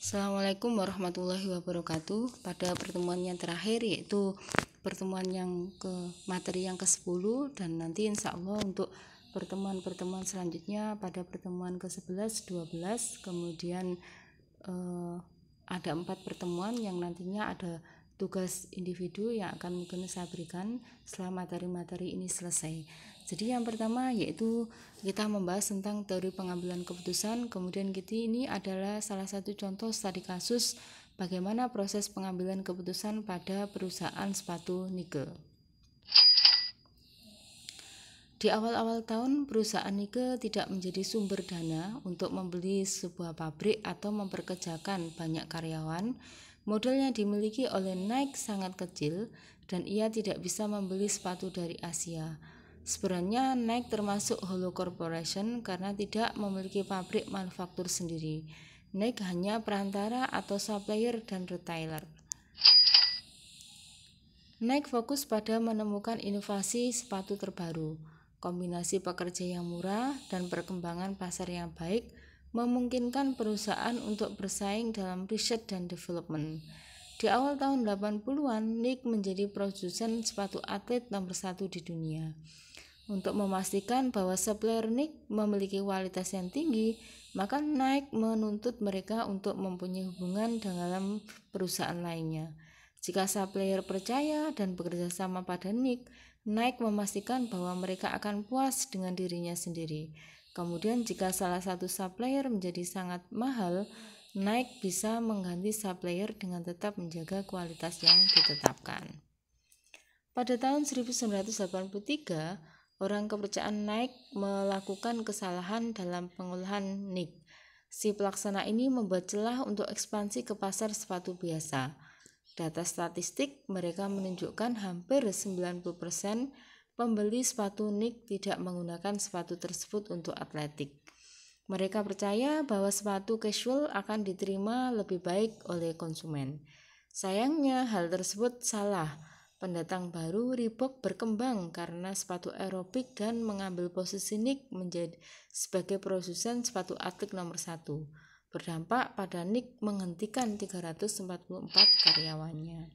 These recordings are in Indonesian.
Assalamualaikum warahmatullahi wabarakatuh. Pada pertemuan yang terakhir, yaitu pertemuan materi yang ke-10, dan nanti insya Allah untuk pertemuan-pertemuan selanjutnya pada pertemuan ke-11, 12, kemudian ada 4 pertemuan yang nantinya ada tugas individu yang akan mungkin saya berikan setelah materi-materi ini selesai. Jadi yang pertama yaitu kita membahas tentang teori pengambilan keputusan. Kemudian ini adalah salah satu contoh studi kasus bagaimana proses pengambilan keputusan pada perusahaan sepatu Nike. Di awal-awal tahun, perusahaan Nike tidak menjadi sumber dana untuk membeli sebuah pabrik atau memperkerjakan banyak karyawan. Modal yang dimiliki oleh Nike sangat kecil dan ia tidak bisa membeli sepatu dari Asia. Sebenarnya Nike termasuk Hollow Corporation karena tidak memiliki pabrik manufaktur sendiri. Nike hanya perantara atau supplier dan retailer. Nike fokus pada menemukan inovasi sepatu terbaru. Kombinasi pekerja yang murah dan perkembangan pasar yang baik memungkinkan perusahaan untuk bersaing dalam riset dan development. Di awal tahun 80-an, Nike menjadi produsen sepatu atlet nomor 1 di dunia. Untuk memastikan bahwa supplier Nike memiliki kualitas yang tinggi, maka Nike menuntut mereka untuk mempunyai hubungan dalam perusahaan lainnya. Jika supplier percaya dan bekerja sama pada Nike memastikan bahwa mereka akan puas dengan dirinya sendiri. Kemudian jika salah satu supplier menjadi sangat mahal, Nike bisa mengganti supplier dengan tetap menjaga kualitas yang ditetapkan. Pada tahun 1983, orang kepercayaan Nike melakukan kesalahan dalam pengolahan Nike. Si pelaksana ini membuat celah untuk ekspansi ke pasar sepatu biasa. Data statistik mereka menunjukkan hampir 90% pembeli sepatu Nike tidak menggunakan sepatu tersebut untuk atletik. Mereka percaya bahwa sepatu casual akan diterima lebih baik oleh konsumen. Sayangnya hal tersebut salah. Pendatang baru Reebok berkembang karena sepatu aerobik dan mengambil posisi Nike menjadi sebagai produsen sepatu atlet nomor 1. Berdampak pada Nike menghentikan 344 karyawannya.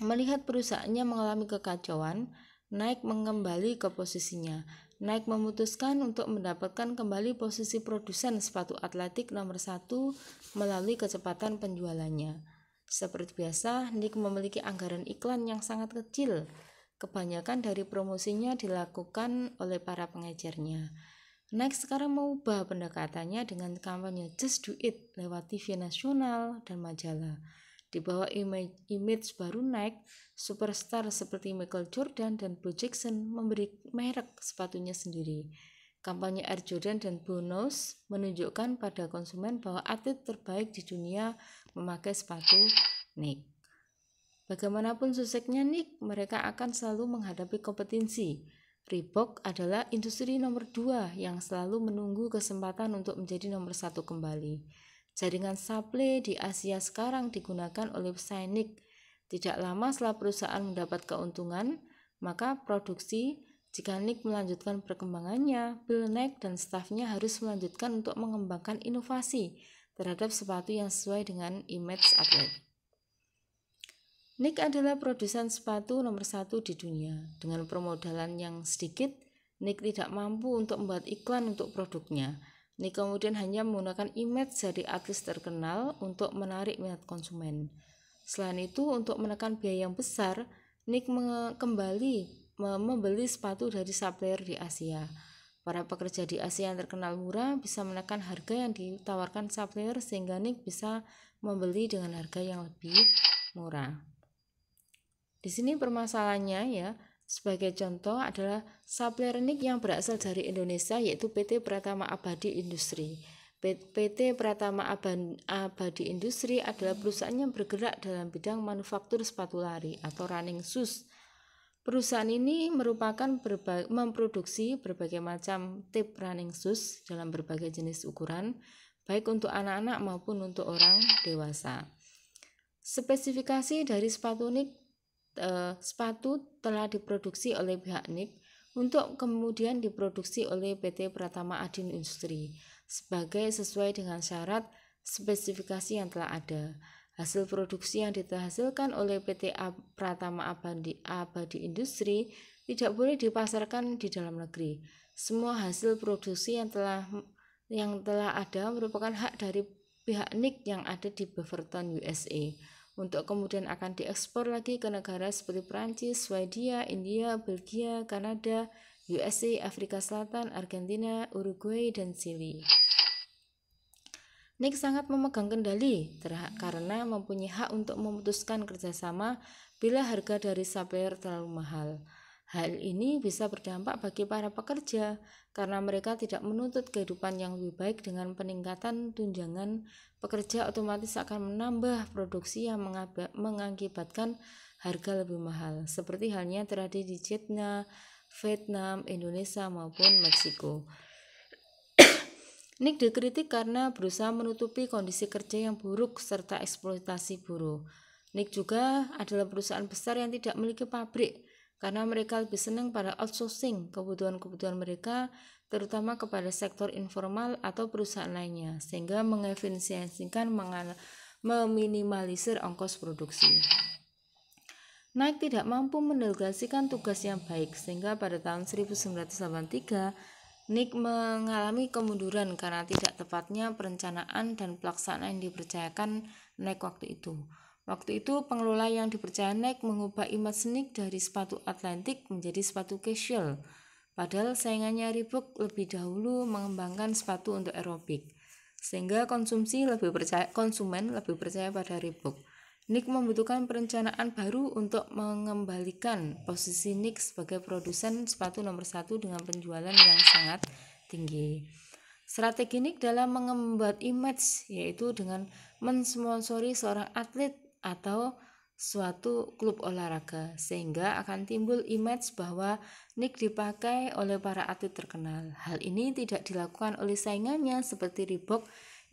Melihat perusahaannya mengalami kekacauan, Nike mengembali ke posisinya. Nike memutuskan untuk mendapatkan kembali posisi produsen sepatu atletik nomor 1 melalui kecepatan penjualannya. Seperti biasa, Nike memiliki anggaran iklan yang sangat kecil. Kebanyakan dari promosinya dilakukan oleh para pengecernya. Nike sekarang mengubah pendekatannya dengan kampanye Just Do It lewat TV nasional dan majalah. Di bawah image baru Nike, superstar seperti Michael Jordan dan Bo Jackson memberi merek sepatunya sendiri. Kampanye Air Jordan dan Bonus menunjukkan pada konsumen bahwa atlet terbaik di dunia memakai sepatu Nike. Bagaimanapun suksesnya Nike, mereka akan selalu menghadapi kompetisi. Reebok adalah industri nomor 2 yang selalu menunggu kesempatan untuk menjadi nomor 1 kembali. Jaringan supply di Asia sekarang digunakan oleh pesaing Nike. Tidak lama setelah perusahaan mendapat keuntungan, maka produksi. Jika Nike melanjutkan perkembangannya, Bill Nike dan stafnya harus melanjutkan untuk mengembangkan inovasi terhadap sepatu yang sesuai dengan image atlet. Nike adalah produsen sepatu nomor 1 di dunia. Dengan permodalan yang sedikit, Nike tidak mampu untuk membuat iklan untuk produknya. Nike kemudian hanya menggunakan image dari artis terkenal untuk menarik minat konsumen. Selain itu, untuk menekan biaya yang besar, Nike kembali membeli sepatu dari supplier di Asia. Para pekerja di Asia yang terkenal murah bisa menekan harga yang ditawarkan supplier sehingga Nike bisa membeli dengan harga yang lebih murah. Di sini permasalahannya ya, sebagai contoh adalah supplier Nike yang berasal dari Indonesia yaitu PT Pratama Abadi Industri. PT Pratama Abadi Industri adalah perusahaan yang bergerak dalam bidang manufaktur sepatu lari atau running shoes. Perusahaan ini memproduksi berbagai macam tip running shoes dalam berbagai jenis ukuran, baik untuk anak-anak maupun untuk orang dewasa. Spesifikasi dari sepatu Nike, sepatu telah diproduksi oleh pihak Nike untuk kemudian diproduksi oleh PT Pratama Adin Industri sebagai sesuai dengan syarat spesifikasi yang telah ada. Hasil produksi yang dihasilkan oleh PT Pratama Abadi Industri tidak boleh dipasarkan di dalam negeri. Semua hasil produksi yang telah ada merupakan hak dari pihak NIC yang ada di Beaverton, USA, untuk kemudian akan diekspor lagi ke negara seperti Perancis, Swedia, India, Belgia, Kanada, USA, Afrika Selatan, Argentina, Uruguay, dan Chili. NIC sangat memegang kendali karena mempunyai hak untuk memutuskan kerjasama bila harga dari supplier terlalu mahal. Hal ini bisa berdampak bagi para pekerja karena mereka tidak menuntut kehidupan yang lebih baik. Dengan peningkatan tunjangan pekerja otomatis akan menambah produksi yang mengakibatkan harga lebih mahal, seperti halnya terjadi di China, Vietnam, Indonesia maupun Meksiko. NIC dikritik karena berusaha menutupi kondisi kerja yang buruk serta eksploitasi buruh. NIC juga adalah perusahaan besar yang tidak memiliki pabrik karena mereka lebih senang pada outsourcing kebutuhan-kebutuhan mereka, terutama kepada sektor informal atau perusahaan lainnya, sehingga mengefisiensikan, meminimalisir ongkos produksi. NIC tidak mampu mendelegasikan tugas yang baik, sehingga pada tahun 1983 NIC mengalami kemunduran karena tidak tepatnya perencanaan dan pelaksanaan yang dipercayakan NIC waktu itu. Waktu itu pengelola yang dipercaya NIC mengubah image NIC dari sepatu atletik menjadi sepatu casual. Padahal saingannya Reebok lebih dahulu mengembangkan sepatu untuk aerobik, sehingga konsumen lebih percaya pada Reebok. NIC membutuhkan perencanaan baru untuk mengembalikan posisi NIC sebagai produsen sepatu nomor 1 dengan penjualan yang sangat tinggi. Strategi NIC dalam membuat image yaitu dengan mensponsori seorang atlet atau suatu klub olahraga, sehingga akan timbul image bahwa NIC dipakai oleh para atlet terkenal. Hal ini tidak dilakukan oleh saingannya seperti Reebok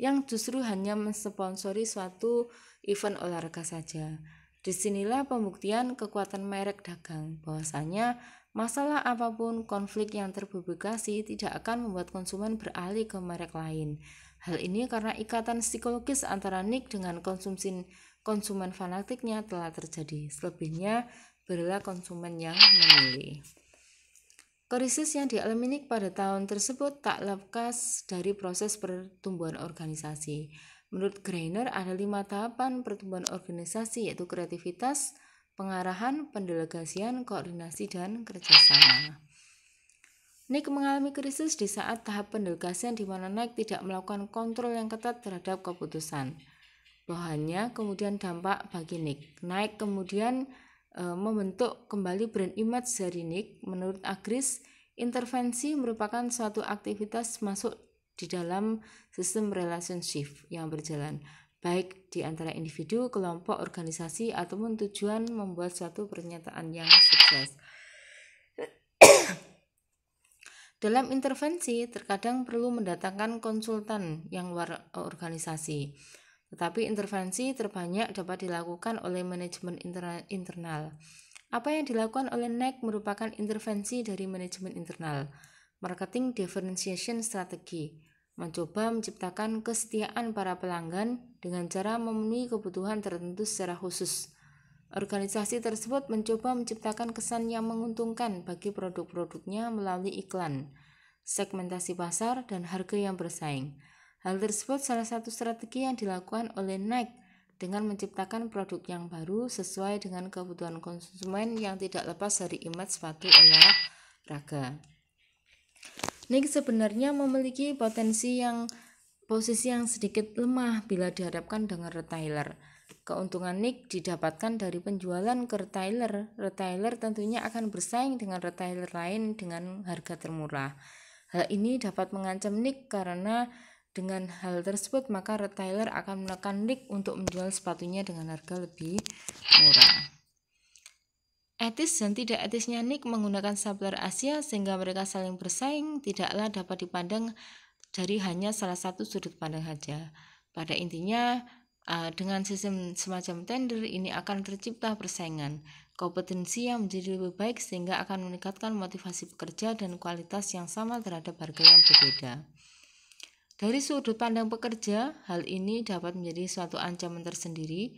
yang justru hanya mensponsori suatu event olahraga saja. Disinilah pembuktian kekuatan merek dagang, bahwasanya masalah apapun, konflik yang terpublikasi tidak akan membuat konsumen beralih ke merek lain. Hal ini karena ikatan psikologis antara NIC dengan konsumen fanatiknya telah terjadi. Selebihnya berilah konsumen yang memilih. Krisis yang dialami NIC pada tahun tersebut tak lepas dari proses pertumbuhan organisasi. Menurut Greiner ada 5 tahapan pertumbuhan organisasi, yaitu kreativitas, pengarahan, pendelegasian, koordinasi, dan kerjasama. NIC mengalami krisis di saat tahap pendelegasian di mana NIC tidak melakukan kontrol yang ketat terhadap keputusan. Bahannya kemudian dampak bagi NIC. NIC kemudian membentuk kembali brand image dari NIC. Menurut Agris, intervensi merupakan suatu aktivitas masuk di dalam sistem relationship yang berjalan, baik di antara individu, kelompok, organisasi, ataupun tujuan membuat suatu pernyataan yang sukses. Dalam intervensi, terkadang perlu mendatangkan konsultan yang luar organisasi. Tetapi intervensi terbanyak dapat dilakukan oleh manajemen internal. Apa yang dilakukan oleh NIC merupakan intervensi dari manajemen internal. Marketing differentiation strategy, mencoba menciptakan kesetiaan para pelanggan dengan cara memenuhi kebutuhan tertentu secara khusus. Organisasi tersebut mencoba menciptakan kesan yang menguntungkan bagi produk-produknya melalui iklan, segmentasi pasar, dan harga yang bersaing. Hal tersebut salah satu strategi yang dilakukan oleh NIC dengan menciptakan produk yang baru sesuai dengan kebutuhan konsumen yang tidak lepas dari image sepatu olahraga. NIC sebenarnya memiliki posisi yang sedikit lemah bila dihadapkan dengan retailer. Keuntungan NIC didapatkan dari penjualan ke retailer. Retailer tentunya akan bersaing dengan retailer lain dengan harga termurah. Hal ini dapat mengancam NIC karena dengan hal tersebut maka retailer akan menekan NIC untuk menjual sepatunya dengan harga lebih murah. Etis dan tidak etisnya NIC menggunakan supplier Asia sehingga mereka saling bersaing tidaklah dapat dipandang dari hanya salah satu sudut pandang saja. Pada intinya, dengan sistem semacam tender ini akan tercipta persaingan, kompetensi yang menjadi lebih baik sehingga akan meningkatkan motivasi pekerja dan kualitas yang sama terhadap harga yang berbeda. Dari sudut pandang pekerja, hal ini dapat menjadi suatu ancaman tersendiri.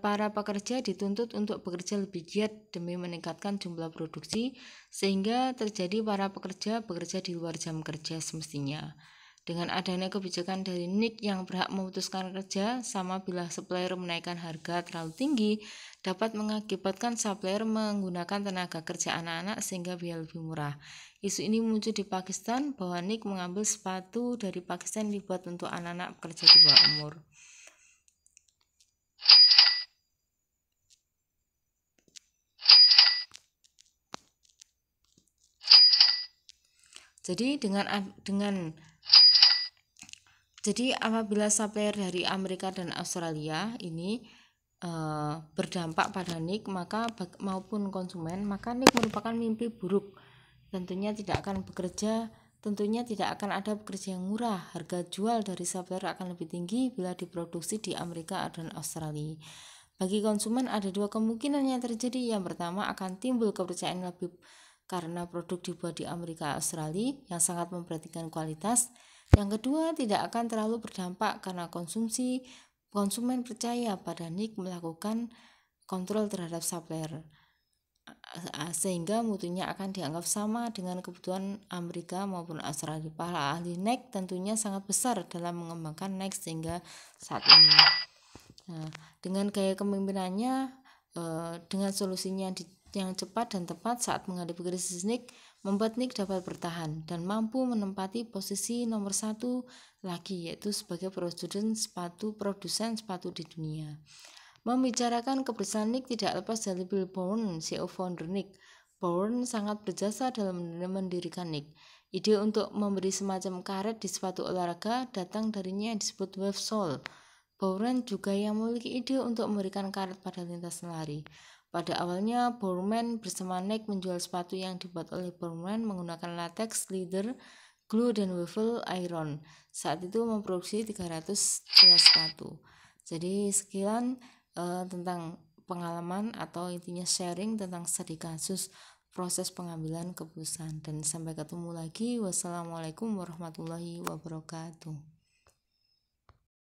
Para pekerja dituntut untuk bekerja lebih giat demi meningkatkan jumlah produksi, sehingga terjadi para pekerja bekerja di luar jam kerja semestinya. Dengan adanya kebijakan dari NIK yang berhak memutuskan kerja, sama bila supplier menaikkan harga terlalu tinggi, dapat mengakibatkan supplier menggunakan tenaga kerja anak-anak sehingga biaya lebih murah. Isu ini muncul di Pakistan bahwa NIK mengambil sepatu dari Pakistan dibuat untuk anak-anak pekerja di bawah umur. Jadi apabila supplier dari Amerika dan Australia ini berdampak pada NIK maupun konsumen, maka NIK merupakan mimpi buruk. Tentunya tidak akan ada bekerja yang murah. Harga jual dari supplier akan lebih tinggi bila diproduksi di Amerika dan Australia. Bagi konsumen ada dua kemungkinan yang terjadi. Yang pertama, akan timbul kepercayaan lebih karena produk dibuat di Amerika Australia yang sangat memperhatikan kualitas. Yang kedua, tidak akan terlalu berdampak karena konsumen percaya pada NIK melakukan kontrol terhadap supplier, sehingga mutunya akan dianggap sama dengan kebutuhan Amerika maupun Australia. Para ahli NIK tentunya sangat besar dalam mengembangkan NIK sehingga saat ini. Dengan gaya kepemimpinannya, dengan solusinya yang cepat dan tepat saat menghadapi krisis NIK, membuat NIK dapat bertahan dan mampu menempati posisi nomor 1 lagi, yaitu sebagai produsen sepatu di dunia. Membicarakan keberhasilan NIK tidak lepas dari Bill Bourne, CEO founder NIK. Bourne sangat berjasa dalam mendirikan NIK. Ide untuk memberi semacam karet di sepatu olahraga datang darinya yang disebut Wave Sole. Bourne juga yang memiliki ide untuk memberikan karet pada lintasan lari. Pada awalnya, Bourne bersama NIK menjual sepatu yang dibuat oleh Bourne menggunakan latex, leather, glue, dan waffle iron. Saat itu memproduksi 300 sepatu. Jadi sekian tentang pengalaman atau intinya sharing tentang studi kasus proses pengambilan keputusan. Dan sampai ketemu lagi. Wassalamualaikum warahmatullahi wabarakatuh.